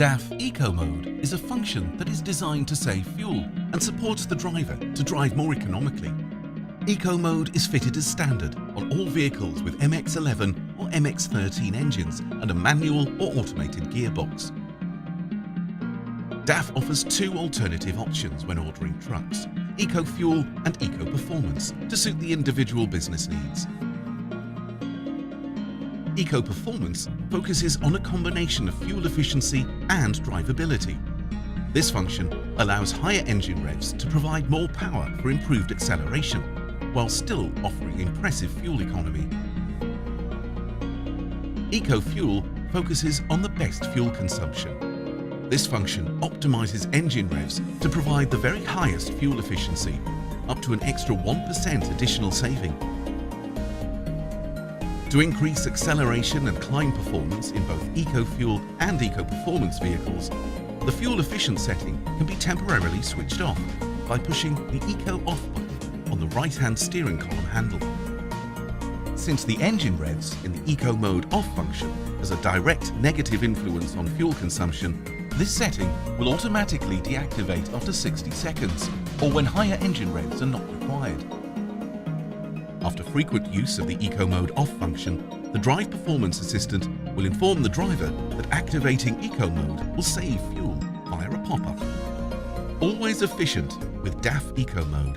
DAFT Eco Mode is a function that is designed to save fuel and supports the driver to drive more economically. Eco Mode is fitted as standard on all vehicles with MX-11 or MX-13 engines and a manual or automated gearbox. DAFT offers two alternative options when ordering trucks: Eco Fuel and Eco Performance, to suit the individual business needs. Eco Performance focuses on a combination of fuel efficiency and drivability. This function allows higher engine revs to provide more power for improved acceleration, while still offering impressive fuel economy. Eco Fuel focuses on the best fuel consumption. This function optimizes engine revs to provide the very highest fuel efficiency, up to an extra 1% additional saving. To increase acceleration and climb performance in both Eco Fuel and Eco Performance vehicles, the fuel efficient setting can be temporarily switched off by pushing the Eco Off button on the right-hand steering column handle. Since the engine revs in the Eco Mode Off function has a direct negative influence on fuel consumption, this setting will automatically deactivate after 60 seconds or when higher engine revs are not required. After frequent use of the Eco Mode Off function, the Drive Performance Assistant will inform the driver that activating Eco Mode will save fuel via a pop-up. Always efficient with DAFT Eco Mode.